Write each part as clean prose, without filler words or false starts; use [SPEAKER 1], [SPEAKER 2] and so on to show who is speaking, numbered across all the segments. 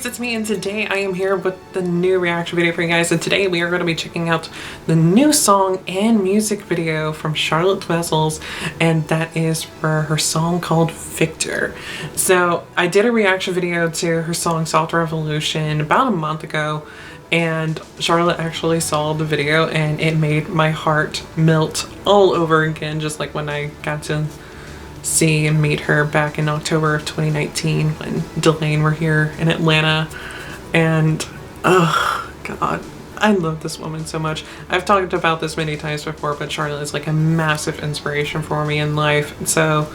[SPEAKER 1] guys, it's me, and today I am here with the new reaction video for you guys. And today we are going to be checking out the new song and music video from Charlotte Wessels, and that is for her song called Victor. So I did a reaction video to her song Soft Revolution about a month ago, and Charlotte actually saw the video and it made my heart melt all over again, just like when I got to see and meet her back in October of 2019 when Delane were here in Atlanta. And oh god, I love this woman so much. I've talked about this many times before, but Charlotte is like a massive inspiration for me in life. And so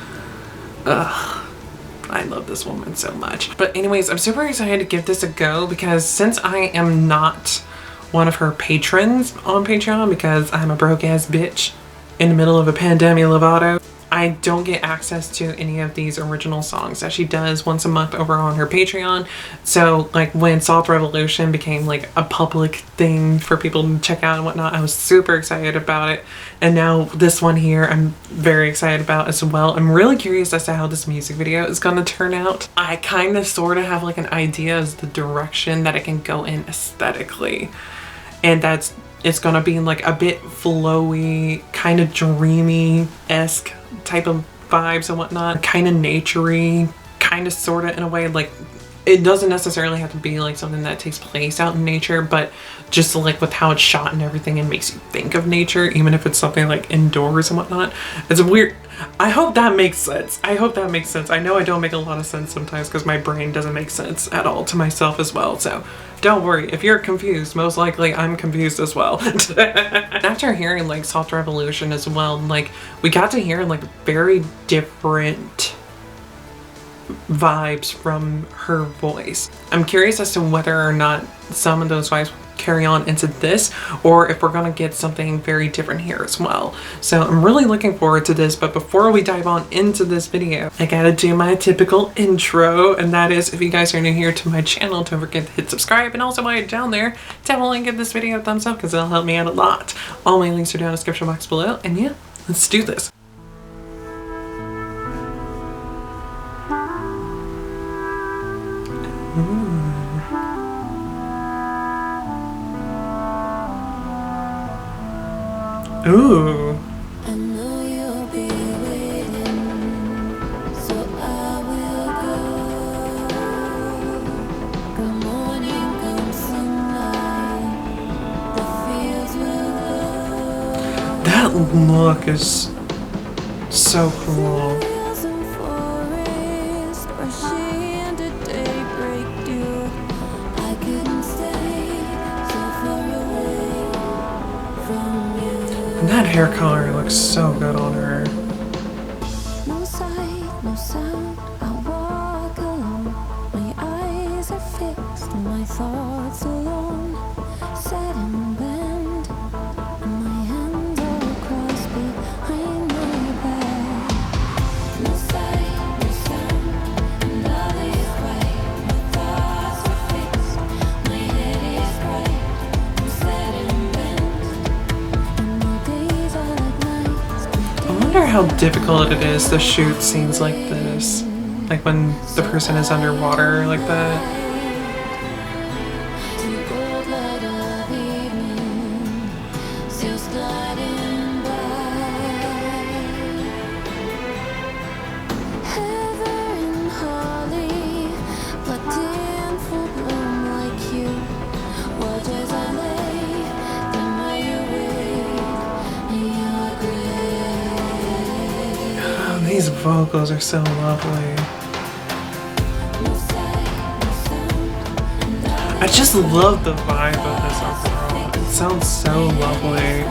[SPEAKER 1] I love this woman so much. But anyways, I'm super excited to give this a go because since I am not one of her patrons on Patreon because I'm a broke ass bitch in the middle of a pandemic Lovato, I don't get access to any of these original songs that she does once a month over on her Patreon. So like when Soft Revolution became like a public thing for people to check out and whatnot, I was super excited about it. And now this one here I'm very excited about as well. I'm really curious as to how this music video is gonna turn out. I kind of sort of have like an idea as the direction that it can go in aesthetically. And it's gonna be like a bit flowy, kind of dreamy-esque type of vibes and whatnot, kind of naturey, kind of sort of in a way. Like it doesn't necessarily have to be like something that takes place out in nature, but just like with how it's shot and everything, it makes you think of nature, even if it's something like indoors and whatnot. It's a weird, I hope that makes sense. I hope that makes sense. I know I don't make a lot of sense sometimes because my brain doesn't make sense at all to myself as well. So don't worry, if you're confused, most likely I'm confused as well. After hearing like Soft Revolution as well, like we got to hear like very different vibes from her voice. I'm curious as to whether or not some of those vibes carry on into this, or if we're gonna get something very different here as well. So I'm really looking forward to this, but before we dive on into this video, I gotta do my typical intro, and that is, if you guys are new here to my channel, don't forget to hit subscribe, and also while you're down there, definitely give this video a thumbs up because it'll help me out a lot. All my links are down in the description box below, and yeah, let's do this. Ooh.
[SPEAKER 2] I know you'll be waiting, so I will go. Good morning, come sunlight, the fields will glow.
[SPEAKER 1] That look is so cool.
[SPEAKER 2] Fields and forests, rushing to daybreak dew. I couldn't stay so far away from you.
[SPEAKER 1] And that hair color looks so good on her.
[SPEAKER 2] No sight, no sound, I walk alone. My eyes are fixed, my thoughts alone. Set and bend, and my hands all crossed behind my back. No sight, no sound, and all is quiet. My thoughts are fixed, my head is bright. I'm set and bent, and my days are like nights.
[SPEAKER 1] I wonder how difficult it is to shoot scenes like this. Like when the person is underwater like that.
[SPEAKER 2] To gold light of evening, sails gliding by. Heather and holly, plucked in full bloom like you. Watch as I lay them where you wait, and you are
[SPEAKER 1] Oh, these vocals are so lovely. I just love the vibe of this overall. It sounds so lovely.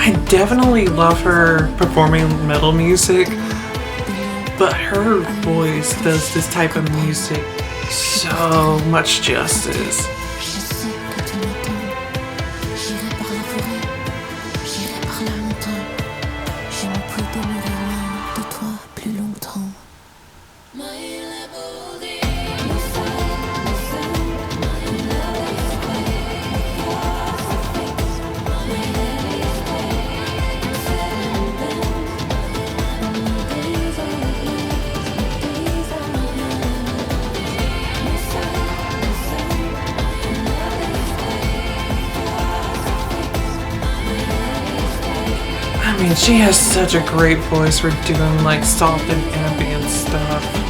[SPEAKER 1] I definitely love her performing metal music, but her voice does this type of music so much justice.
[SPEAKER 2] Je me demeurer loin de toi plus longtemps.
[SPEAKER 1] She has such a great voice for doing like soft and ambient stuff.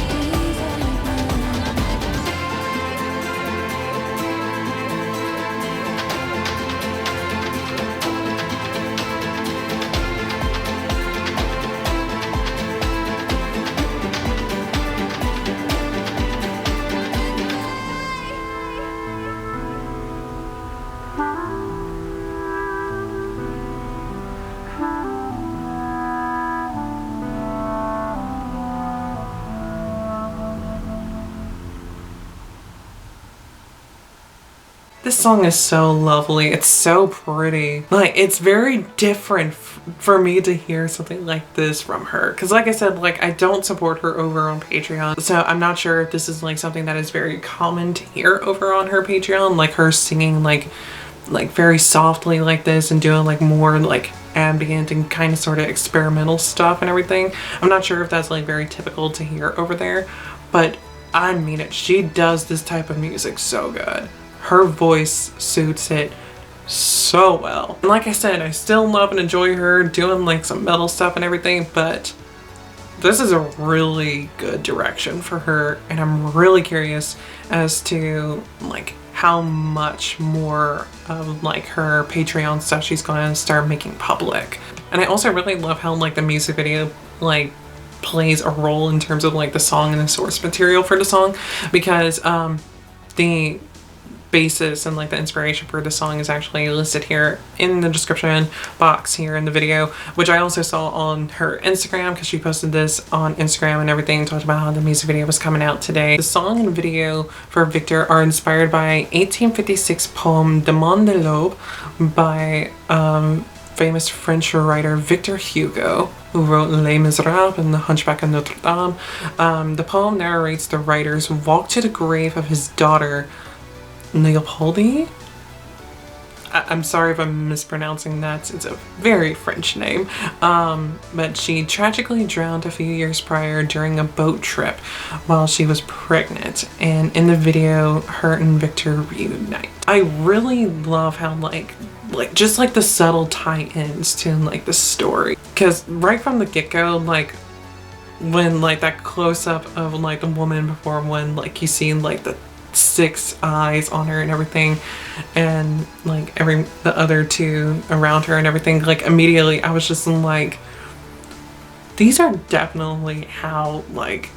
[SPEAKER 1] This song is so lovely. It's so pretty. Like, it's very different for me to hear something like this from her. Because like I said, like, I don't support her over on Patreon. So I'm not sure if this is like something that is very common to hear over on her Patreon. Like her singing like very softly like this and doing like more like ambient and kind of sort of experimental stuff and everything. I'm not sure if that's like very typical to hear over there. But I mean it. She does this type of music so good. Her voice suits it so well. And like I said, I still love and enjoy her doing like some metal stuff and everything, but this is a really good direction for her, and I'm really curious as to like how much more of like her Patreon stuff she's going to start making public. And I also really love how like the music video like plays a role in terms of like the song and the source material for the song, because the basis and like the inspiration for the song is actually listed here in the description box here in the video, which I also saw on her Instagram because she posted this on Instagram and everything, talked about how the music video was coming out today. The song and video for Victor are inspired by 1856 poem Demande de l'Aube by famous French writer Victor Hugo, who wrote Les Miserables and The Hunchback of Notre Dame. The poem narrates the writer's walk to the grave of his daughter Leopoldie. I'm sorry if I'm mispronouncing that. It's a very French name. But she tragically drowned a few years prior during a boat trip while she was pregnant. And in the video, her and Victor reunite. I really love how like just like the subtle tie-ins to like the story. Because right from the get-go, like when like that close-up of like the woman before, when like you see like the 6 eyes on her and everything, and like the other 2 around her and everything, like immediately I was just like, these are definitely how like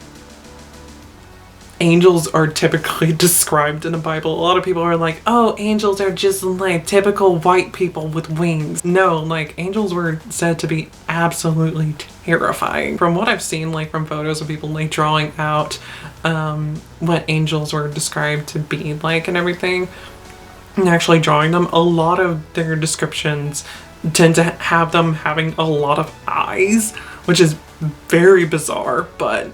[SPEAKER 1] angels are typically described in the Bible. A lot of people are like, oh, angels are just like typical white people with wings. No, like angels were said to be absolutely terrifying. From what I've seen, like from photos of people like drawing out what angels were described to be like and everything, and actually drawing them, a lot of their descriptions tend to have them having a lot of eyes, which is very bizarre, but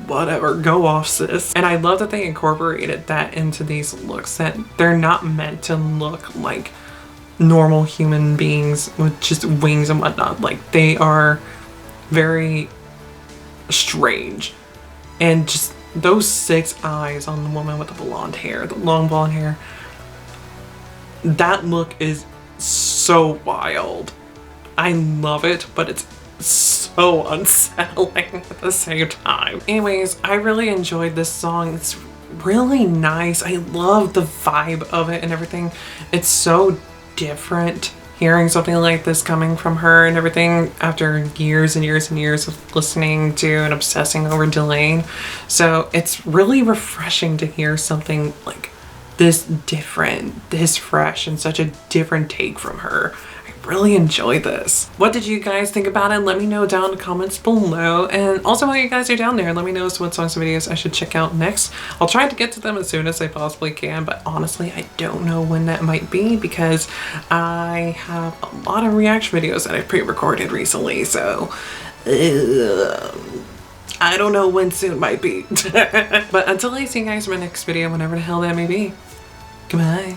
[SPEAKER 1] whatever, go off, sis. And I love that they incorporated that into these looks, that they're not meant to look like normal human beings with just wings and whatnot. Like they are very strange, and just those 6 eyes on the woman with the blonde hair, the long blonde hair, that look is so wild. I love it, but it's so unsettling at the same time. Anyways, I really enjoyed this song. It's really nice. I love the vibe of it and everything. It's so different hearing something like this coming from her and everything after years and years and years of listening to and obsessing over Delane. So it's really refreshing to hear something like this different, this fresh, and such a different take from her. Really enjoy this. What did you guys think about it? Let me know down in the comments below. And also while you guys are down there, let me know what songs and videos I should check out next. I'll try to get to them as soon as I possibly can, but honestly, I don't know when that might be because I have a lot of reaction videos that I pre-recorded recently, so I don't know when soon might be. But until I see you guys in my next video, whenever the hell that may be, goodbye.